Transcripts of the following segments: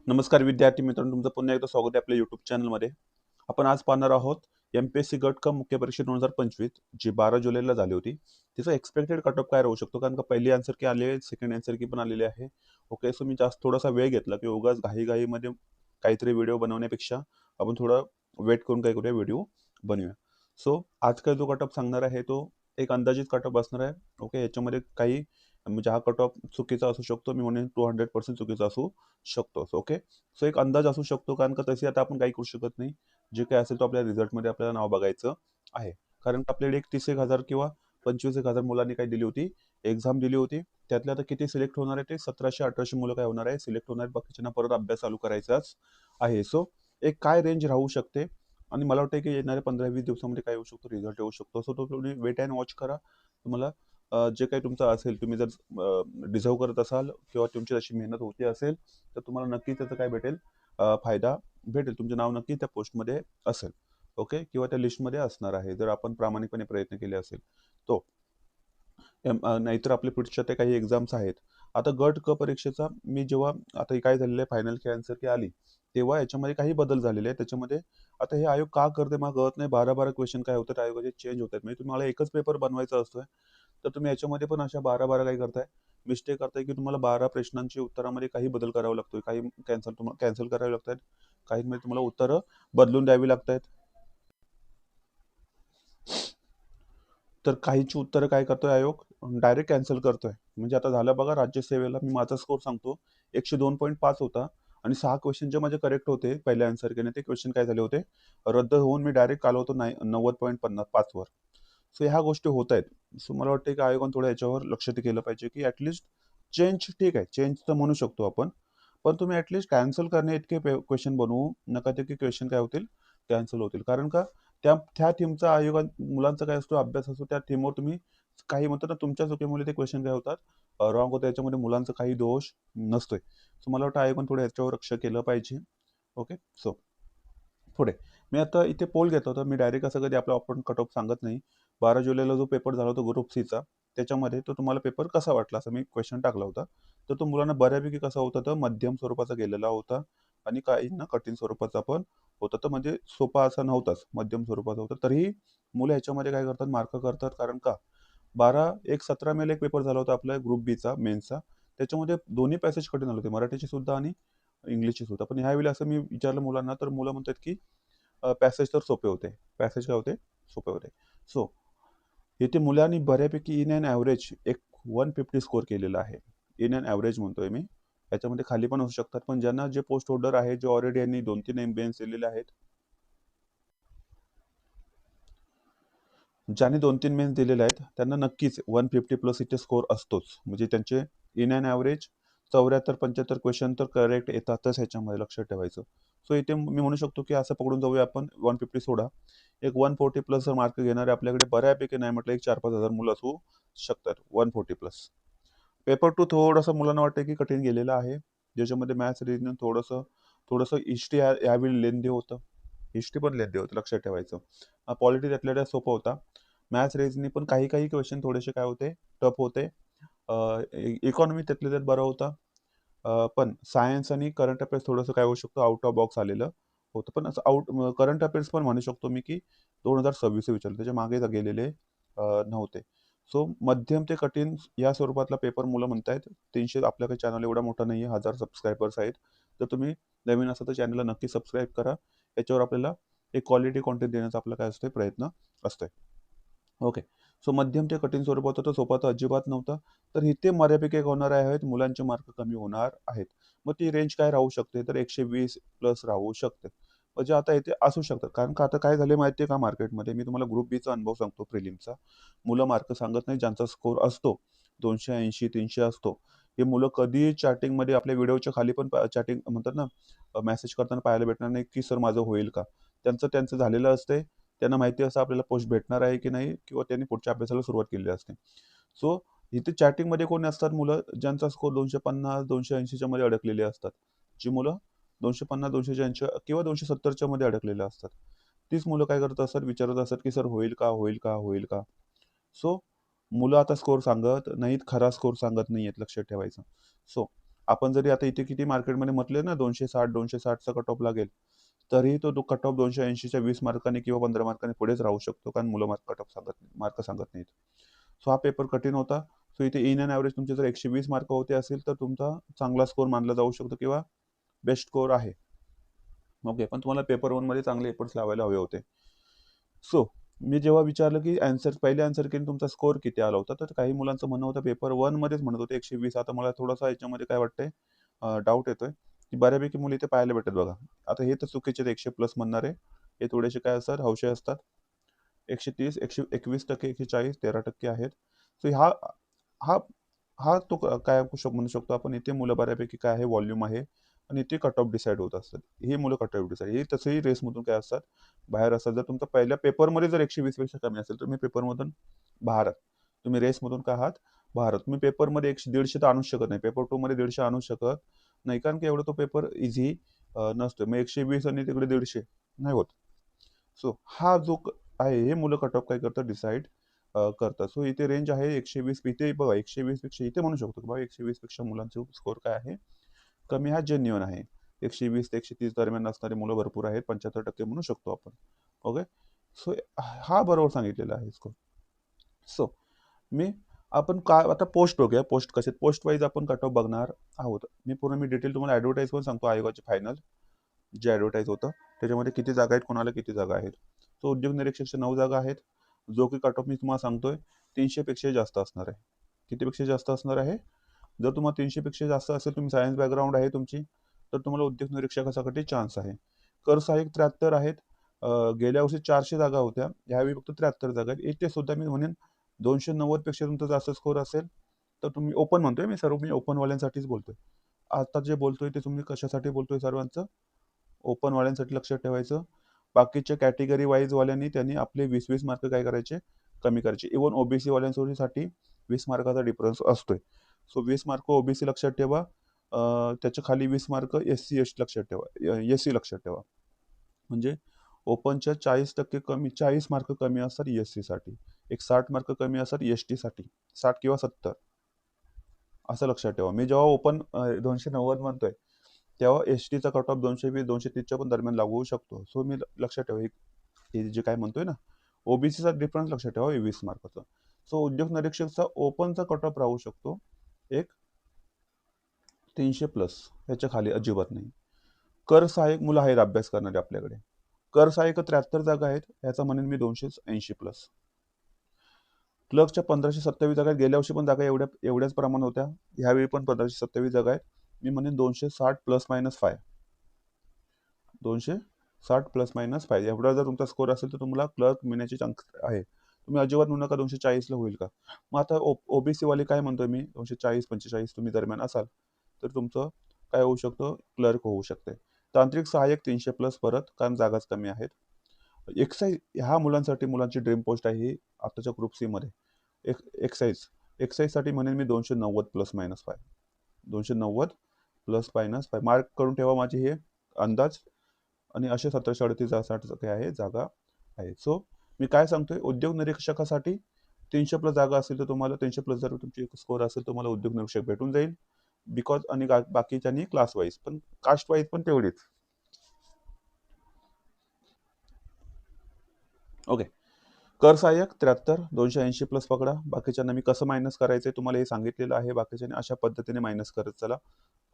नमस्कार विद्यार्थी मित्रांनो, तुमचं पुन्हा एकदा स्वागत आहे आपल्या यूट्यूब चॅनलमध्ये. आपण आज पाहणार आहोत एम-पी-एस-सी गट क मुख्य परीक्षा 2025 जी 12 जुलैला झाली होती. तिचा एक्सपेक्टेड कट ऑफ काय राहू शकतो? कारण का पहिली आन्सर की आली आहे, सेकंड आन्सर की पण आलेली आहे. ओके, सो मी जास्त थोडासा वेळ घेतला की उगाच घाईघाईमध्ये काहीतरी व्हिडिओ बनवण्यापेक्षा आपण थोडं वेट करून काय करूया, व्हिडिओ बनवूया. सो आज काय जो कट ऑफ सांगणार आहे तो एक अंदाजित कट ऑफ असणार आहे. ओके, याच्यामध्ये काही म्हणजे हा कट ऑफ चुकीचा असू शकतो. मी म्हणेन 200% चुकीचा असू शकतो. ओके. सो एक अंदाज असू शकतो कारण का तशी आता आपण काही करू शकत नाही. जे काही असेल तो आपल्या रिझल्टमध्ये आपल्याला नाव बघायचं आहे. कारण आपल्याकडे एक 30,000 किंवा 25,000 मुलांनी काय दिली होती, एक्झाम दिली होती. त्यातले आता किती सिलेक्ट होणार आहे ते 1700-1800 मुलं काय होणार आहे, सिलेक्ट होणार आहेत. बाकीच्यांना परत अभ्यास चालू करायचाच आहे. सो एक काय रेंज राहू शकते आणि मला वाटतं की येणाऱ्या 15-20 दिवसामध्ये काय होऊ शकतो, रिझल्ट येऊ शकतो. सो तो तुम्ही वेट अँड वॉच करा. तुम्हाला जे काही तुमचं असेल, तुम्ही जर डिझर्व्ह करत असाल किंवा तुमची अशी मेहनत होती असेल, तर तुम्हाला नक्की त्याचा काय भेटेल, फायदा भेटेल. तुमचं नाव नक्की त्या पोस्टमध्ये असेल. ओके, किंवा त्या लिस्टमध्ये असणार आहे जर आपण प्रामाणिकपणे प्रयत्न केले असेल तो. नाहीतर आपले पुढच्या त्या काही एक्झाम्स आहेत. आता गट क परीक्षेचा मी जेव्हा आता हे काय झालेलं आहे, फायनल की आन्सर की आली, तेव्हा याच्यामध्ये काही बदल झालेले आहेत. त्याच्यामध्ये आता हे आयोग का करते मला कळत नाही. 12-12 क्वेश्चन काय होतात आयोगाचे चेंज होतात. म्हणजे तुम्हाला एकच पेपर बनवायचा असतोय, तर तुम्ही याच्यामध्ये पण अशा 12-12 काय करताय, मिस्टेक करताय की तुम्हाला 12 प्रश्नांची उत्तरामध्ये काही बदल करावा लागतोय. काही कॅन्सल करावे लागतात. काहींमध्ये तुम्हाला उत्तरं बदलून द्यावी लागतायत. तर काहींची उत्तरं काय करतोय आयोग, डायरेक्ट कॅन्सल करतोय. म्हणजे आता झालं बघा, राज्यसेवेला मी माझा स्कोर सांगतो. 102.5 होता आणि 6 क्वेश्चन जे माझे करेक्ट होते पहिल्या आन्सर केले, ते क्वेश्चन काय झाले होते, रद्द होऊन मी डायरेक्ट आलो होतो 90.5 वर. सो ह्या गोष्टी होत आहेत. सो मला वाटतं की आयोगाने थोडं याच्यावर लक्ष ते केलं पाहिजे की ॲटलीस्ट चेंज ठीक आहे, चेंज तर म्हणू शकतो आपण. पण तुम्ही ॲटलीस्ट कॅन्सल करणे इतके क्वेश्चन बनवू नका ते की क्वेश्चन काय होतील, कॅन्सल होतील. कारण का त्या त्या थीमचा आयोगा मुलांचा काय असतो, अभ्यास असतो, त्या थीमवर तुम्ही काही म्हणतात ना, तुमच्या चुकीमुळे ते क्वेश्चन काय होतात, रॉंग होतं. याच्यामध्ये मुलांचा काही दोष नसतोय. सो मला वाटतं आयोगाने थोडं याच्यावर लक्ष केलं पाहिजे. ओके. सो पुढे मी आता इथे पोल घेतो होतो. मी डायरेक्ट असं कधी आपला आपण कट ऑफ सांगत नाही. 12 जुलैला जो पेपर झाला होता ग्रुप सीचा, त्याच्यामध्ये तो तुम्हाला पेपर कसा वाटला असं मी क्वेश्चन टाकला होता. तर तो मुलांना बऱ्यापैकी कसा होता, तर मध्यम स्वरूपाचा गेलेला होता आणि काहींना कठीण स्वरूपाचा पण होता. तर म्हणजे सोपा असा नव्हताच, मध्यम स्वरूपाचा होता. तरीही मुलं ह्याच्यामध्ये काय करतात, मार्क करतात. कारण का 17 मेला एक पेपर झाला होता आपला ग्रुप बीचा मेन्सचा. त्याच्यामध्ये दोन्ही पॅसेज कठीण आले होते, मराठीचे सुद्धा आणि इंग्लिशचे सुद्धा. पण ह्यावेळी असं मी विचारलं मुलांना, तर मुलं म्हणतात की पॅसेज तर सोपे होते. पॅसेज काय होते? सोपे होते. सो इथे मुलांनी बऱ्यापैकी इन अँड ॲव्हरेज एक 150 स्कोर केलेला आहे. इन अँड ॲव्हरेज म्हणतोय मी. याच्यामध्ये खाली पण असू शकतात. पण ज्यांना जे पोस्ट होल्डर आहे, जे ऑलरेडी यांनी 2-3 एमबीएन्स दिलेले आहेत, ज्यांनी 2-3 मेन्स दिलेले आहेत, त्यांना नक्कीच 150 प्लस इथे स्कोर असतोच. म्हणजे त्यांचे इन अँड ॲव्हरेज 74-75 क्वेश्चन तर करेक्ट येतातच ह्याच्यामध्ये, लक्षात ठेवायचं. सो इथे मी म्हणू शकतो की असं पकडून जाऊया आपण, 150 सोडा. एक 140 प्लस जर मार्क घेणारे आपल्याकडे बऱ्यापैकी नाही म्हटलं एक 4-5 हजार मुलं असू शकतात. 140 प्लस. पेपर 2 थोडंसं मुलांना वाटतं की कठीण गेलेलं आहे. ज्याच्यामध्ये मॅथ्स, रिजनिंग थोडंसं थोडंसं हिस्ट्री यावेळी लेंदी होतं. हिस्ट्री पण लेंदी होतं, लक्षात ठेवायचं. पॉलिटी त्यातल्या त्यात सोपा होता. मॅथ्स, रिजनिंग पण काही काही क्वेश्चन थोडेसे काय होते, टफ होते. इकॉनॉमी त्यातल्या त्यात बरा होता. पण सायन्स आणि करंट अफेअर्स थोडंसं काय होऊ शकतं, आउट ऑफ बॉक्स आलेलं होतं. पण असं करंट अफेअर्स पण म्हणू शकतो मी की 2026 विचारलं, त्याच्या मागे गेलेले नव्हते. सो मध्यम ते कठीण या स्वरूपातला पेपर मुलं म्हणतायत. 300 आपल्या काही चॅनल एवढा मोठा नाही आहे, 1000 सबस्क्रायबर्स आहेत. तर तुम्ही नवीन असाल तर चॅनलला नक्की सबस्क्राईब करा. याच्यावर आपल्याला एक क्वालिटी कंटेंट देण्याचा आपला काय असतोय, प्रयत्न असतोय. ओके. सो मध्यम ते कठीण स्वरूपात होतं, सोपा तर अजिबात नव्हता. तर इथे बऱ्यापैकी एक होणार आहेत, मुलांचे मार्क कमी होणार आहेत. मग ती रेंज काय राहू शकते, तर 120 प्लस राहू शकते. म्हणजे आता इथे असू शकतात. कारण का आता काय झाले माहिती आहे का मार्केटमध्ये, मी तुम्हाला ग्रुप बीचा अनुभव सांगतो प्रिलिमचा. मुलं मार्क सांगत नाही, ज्यांचा स्कोर असतो 280, 300 असतो. हे मुलं कधीही चॅटिंगमध्ये आपल्या व्हिडिओच्या खाली पण चॅटिंग म्हणतात ना, मेसेज करताना पाहायला भेटणार नाही, की सर माझं होईल का? त्यांचं त्यांचं झालेलं असते. त्यांना माहिती असतं आपल्याला पोस्ट भेटणार आहे की नाही, किंवा त्यांनी पुढच्या अभ्यासाला सुरुवात केलेली असते. सो इथे चॅटिंगमध्ये कोण असतात मुलं, ज्यांचा स्कोर 250, 280च्या मध्ये अडकलेले असतात. जी मुलं 250, 280 किंवा 270च्या मध्ये अडकलेले असतात. तीच मुलं काय करत असतात, विचारत असतात की सर होईल का, होईल का, होईल का? सो मुलं आता स्कोर सांगत नाहीत, खरा स्कोर सांगत नाहीयेत, लक्षात ठेवायचं. सो आपण जरी आता इथे किती मार्केटमध्ये म्हटले ना 260 कट ऑफ लागेल, तरीही तो कट ऑफ 280च्या 20 मार्कांनी किंवा 15 मार्कांनी पुढेच राहू शकतो, कारण मुलं कट ऑफ मार्क सांगत नाहीत. सो हा पेपर कठीण होता. सो इथे इन अँड ॲव्हरेज तुमचे जर 120 मार्क होते असेल तर तुमचा चांगला स्कोर मानला जाऊ शकतो किंवा बेस्ट स्कोर आहे. ओके, पण तुम्हाला पेपर 1 मध्ये चांगले एफर्ट्स लावायला हवे होते. सो मी जेव्हा विचारलं की पहिले आन्सर केली तुमचा स्कोर किती आला होता, तर काही मुलांचं म्हणणं होतं पेपर 1 मध्येच म्हणत होते 120. आता मला थोडासा याच्यामध्ये काय वाटतंय, डाऊट येतोय की बऱ्यापैकी मुली इथे पाहायला भेटत बघा. आता हे तर चुकीचे 100+ म्हणणारे हे थोडेसे काय असतात, हौशे असतात. 130, 121%, 140, 13% आहेत. सो हा हा तो काय म्हणू शकतो आपण, इथे मुलं बऱ्यापैकी काय आहे, व्हॉल्यूम आहे आणि इथे कट ऑफ डिसाईड होत असतात. ही मुलं कट ऑफ डिसाईड, हे तसंही रेसमधून काय असतात, बाहेर असतात. जर तुमचा पहिल्या पेपरमध्ये जर 120 पेक्षा कमी असेल तर तुम्ही पेपरमधून बाहेर आहात. तुम्ही रेसमधून काय आहात, बाहेर आहात. तुम्ही पेपरमध्ये 100-150 तर आणूच शकत नाही. पेपर 2 मध्ये 150 आणू शकत नाही, कारण की एवढा तो पेपर इझी नसतो. मग 120 आणि तिकडे 150 नाही होत. सो हा जो आहे, हे मुलं कट ऑफ काय करतात, डिसाईड करतात. सो इथे रेंज आहे 120. इथे बघा 120 पेक्षा इथे म्हणू शकतो की बाबा 120 पेक्षा मुलांचे स्कोर काय आहे, कमी, हा जेन्युइन आहे. 120 ते 130 दरम्यान असणारी मुलं भरपूर आहेत, 75% म्हणू शकतो आपण. ओके, सो हा बरोबर सांगितलेला आहे स्कोर. सो मी आपण काय आता पोस्ट बघूया. पोस्ट कसे, पोस्ट वाईज आपण कट ऑफ बघणार आहोत. मी डिटेल तुम्हाला ॲडव्हर्टाईज पण सांगतो. आयोगाचे फायनल जे ॲडव्हर्टाईज होतं त्याच्यामध्ये किती जागा आहेत, कोणाला किती जागा आहेत. तो उद्योग निरीक्षकच्या 9 जागा आहेत. जो की कट ऑफ मी तुम्हाला सांगतोय 300 पेक्षा जास्त असणार आहे. कितीपेक्षा जास्त असणार आहे, जर तुम्हाला 300 पेक्षा जास्त असेल, तुम्ही सायन्स बॅकग्राऊंड आहे तुमची, तर तुम्हाला उद्योग निरीक्षकासाठी चान्स आहे. कर सहाय्यक 73 आहेत. गेल्या वर्षी 400 जागा होत्या, यावेळी फक्त 73 जागा आहेत. इथे सुद्धा मी म्हणेन 290 पेक्षा तुमचा जास्त स्कोर असेल तर तुम्ही, ओपन म्हणतोय मी, सर्व मी ओपनवाल्यांसाठीच बोलतोय. आता जे बोलतोय ते तुम्ही कशासाठी बोलतोय, सर्वांचं ओपनवाल्यांसाठी लक्षात ठेवायचं. बाकीच्या कॅटेगरी वाईज वाल्यांनी त्यांनी आपले 20-20 मार्क काय करायचे, कमी करायचे. इव्हन ओबीसी वाल्यांसाठी 20 मार्काचा डिफरन्स असतोय. सो 20 मार्क ओबीसी लक्षात ठेवा, त्याच्या खाली 20 मार्क SC ST लक्षात ठेवा, SC लक्षात ठेवा. म्हणजे ओपनच्या 40% कमी, 40 मार्क कमी असतात SC साठी, एक 60 मार्क कमी असतात ST साठी, 60 किंवा 70 असं लक्षात ठेवा. मी जेव्हा ओपन 290 म्हणतोय तेव्हा STचा कट ऑफ 220-230च्या पण दरम्यान लागू होऊ शकतो. सो मी लक्षात ठेवा, हे जे काय म्हणतोय ना, ओबीसीचा डिफरन्स लक्षात ठेवा 20 मार्काचा. सो उद्योग निरीक्षकचा ओपनचा कट ऑफ राहू शकतो एक 300+, याच्या खाली अजिबात नाही. कर सहाय्यक मुलं आहेत अभ्यास करणारे आपल्याकडे. कर सहाय्यक 73 जागा आहेत, याचा म्हणेन मी 280+. क्लर्कच्या 1527 जागा आहेत. गेल्या वर्षी पण जागा एवढ्याच प्रमाण होत्या, ह्यावेळी पण 1527 जागा आहेत. मी म्हणेन 260 ±5. 260 ±5 एवढा जर तुमचा स्कोर असेल तर तुम्हाला क्लर्क मिळण्याची चान्स आहे. तुम्ही अजिबात म्हणू नका 240ला होईल का. मग आता ओबीसी वाले काय म्हणतोय मी, 240-45 तुम्ही दरम्यान असाल तर तुमचं काय होऊ शकतं, क्लर्क होऊ शकते. तांत्रिक सहाय्यक 300+, परत कारण जागाच कमी आहेत. एक्साईज ह्या मुलांसाठी, मुलांची ड्रीम पोस्ट आहे ही आताच्या ग्रुप सी मध्ये. एक्साईजसाठी म्हणेन मी 290 ±5. 290 ±5 मार्क करून ठेवा माझी हे अंदाज. आणि असे 1738 काय आहे जागा आहेत. सो मी काय सांगतोय, उद्योग निरीक्षकासाठी 300+ जागा असेल तर तुम्हाला 300+ जर तुमची स्कोर असेल तुम्हाला उद्योग निरीक्षक भेटून जाईल. बिकॉज आणि बाकीच्यांनी क्लास वाईज पण, कास्ट वाईज पण तेवढीच. ओके, कर सहाय्यक 73, 280+ पकडा. बाकीच्यांना मी कसं मायनस करायचंय तुम्हाला हे सांगितलेलं आहे. बाकीच्यांनी अशा पद्धतीने मायनस करत चला,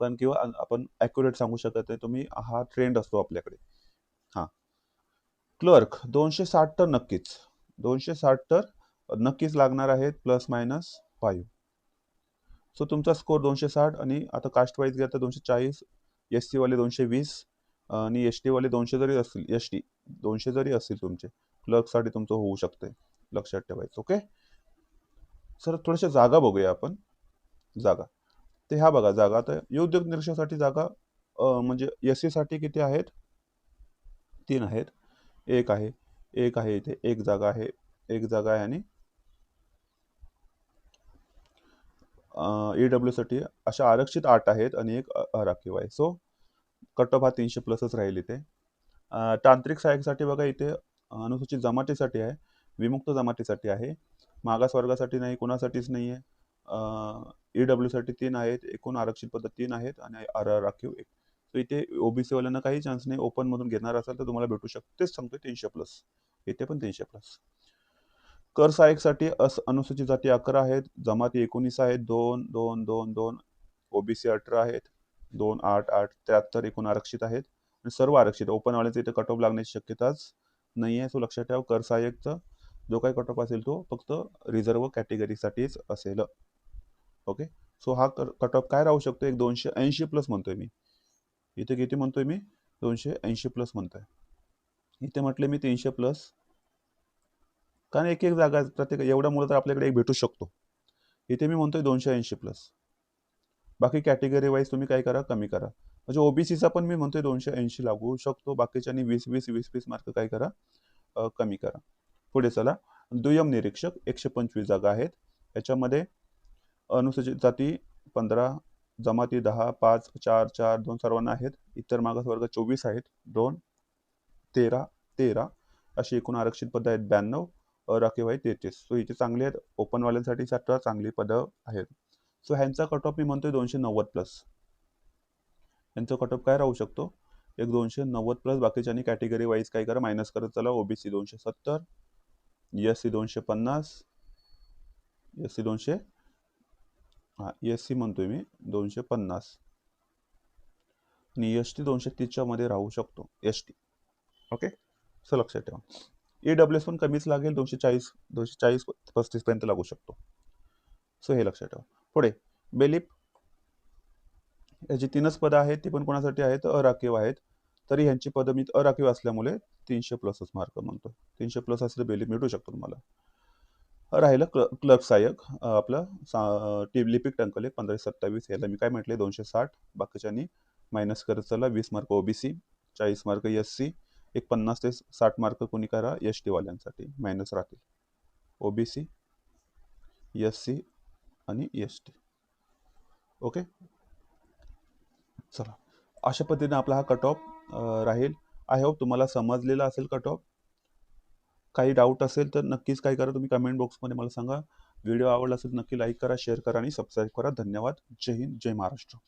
पण किंवा आपण ॲक्युरेट सांगू शकत नाही. तुम्ही, हा ट्रेंड असतो आपल्याकडे. हां, क्लर्क 260 तर नक्कीच, 260 तर नक्कीच लागणार आहेत, ±5. सो तुमचा स्कोर 260. आणि आता कास्ट वाईज घ्या तर 240, SC वाले 220 आणि ST वाले 200 जरी असतील, ST 200 जरी असतील तुमचे, क्लर्कसाठी तुमचं होऊ शकते, लक्षात ठेवायचं. ओके सर, थोड्याशा जागा बघूया आपण. जागा ते ह्या बघा, जागा तर उद्योग निरीक्षणासाठी जागा म्हणजे SC साठी किती आहेत, 3 आहेत. एक आहे, एक आहे, इथे एक जागा आहे, एक जागा आहे. आणि EW साठी अशा आरक्षित 8 आहेत आणि एक अराखीव आहे. सो कट ऑफ हा 300+ राहील इथे. तांत्रिक सहाय्यकसाठी बघा इथे अनुसूचित जमातीसाठी आहे, विमुक्त जमातीसाठी आहे, मागास वर्गासाठी नाही, कोणासाठीच नाही आहे. EW साठी 3 आहेत, एकूण आरक्षित पदं 3 आहेत आणि राखीव 1. सो इथे ओबीसी वाल्यांना काही चान्स नाही. ओपनमधून घेणार असाल तर तुम्हाला भेटू शकतो. तेच सांगतोय 300+. इथे पण 300+. कर सहाय्यकसाठी अनुसूचित जाती 11 आहेत, जमाती 19 आहेत, 2, 2, 2, 2, ओबीसी 18 आहेत, 2, 8, 8, 73 एकूण आरक्षित आहेत आणि सर्व आरक्षित. ओपनवाल्यांचे इथे कट ऑफ लागण्याची शक्यताच नाही आहे. सो लक्षात ठेवा, कर सहाय्यकचा जो काही कट ऑफ असेल तो फक्त रिझर्व्ह कॅटेगरीसाठीच असेल. ओके. सो हा कट ऑफ काय राहू शकतो, एक 280+ म्हणतोय मी. इथे किती म्हणतोय मी, 280+ म्हणतोय. इथे म्हटले मी 300+, कारण एक एक जागा प्रत्येक एवढ्यामुळे तर आपल्याकडे एक भेटू शकतो. इथे मी म्हणतोय 280+. बाकी कॅटेगरी वाईज तुम्ही काय करा, कमी करा. म्हणजे ओबीसीचा पण मी म्हणतोय 280 लागू शकतो. बाकीच्यांनी 20-20 मार्क काय करा, कमी करा. पुढे चला. दुय्यम निरीक्षक 125 जागा आहेत. याच्यामध्ये अनुसूचित जाती 15, जमाती 10, 5, 4, 4, 2 सर्वांना आहेत. इतर मागासवर्ग 24 आहेत, 2, 13, 13 अशी एकूण आरक्षित पदं आहेत 92, अराखीव आहे 33. सो इथे चांगले आहेत. ओपनवाल्यांसाठी 17 चांगली पदं आहेत. सो ह्यांचा कट ऑफ मी म्हणतोय 290+. यांचा कट ऑफ काय राहू शकतो, एक 290+. बाकीच्यांनी कॅटेगरी वाईज काय करा, मायनस करत चला. ओबीसी 270, एससी 250, एससी 200, एससी म्हणतोय मी 250 आणि एसटी 230च्या मध्ये राहू शकतो, एसटी. ओके. सो लक्षात ठेवा. EWS पण कमीच लागेल, 240-235 पर्यंत लागू शकतो. सो हे लक्षात ठेवा. पुढे बेलीप, याची 3च पदं आहेत, ती पण कोणासाठी आहेत, अराखीव आहेत. तरी ह्यांची पदं मी अराखीव असल्यामुळे 300+च मार्क म्हणतो. 300+ असले बेलीप मिळू शकतो तुम्हाला. राहिलं क्लर्क सहाय्यक, आपलं लिपिक टंकले 15-27, याला मी काय म्हटले 260. बाकीच्यांनी मायनस करत चला. 20 मार्क ओबीसी, 40 मार्क एससी, एक 50 ते 60 मार्क कोणी करा एसटी वाल्यांसाठी मायनस राहतील. ओबीसी, एससी आणि एसटी. ओके. चला, अशा पद्धतीने आपला हा कट ऑफ राहील. आय होप तुम्हाला समजलेला असेल कट ऑफ. काही डाऊट असेल तर नक्कीच काय करा, तुम्ही कमेंट बॉक्समध्ये मला सांगा. व्हिडिओ आवडला असेल नक्की लाईक करा, शेअर करा आणि सबस्क्राईब करा. धन्यवाद. जय हिंद, जय महाराष्ट्र.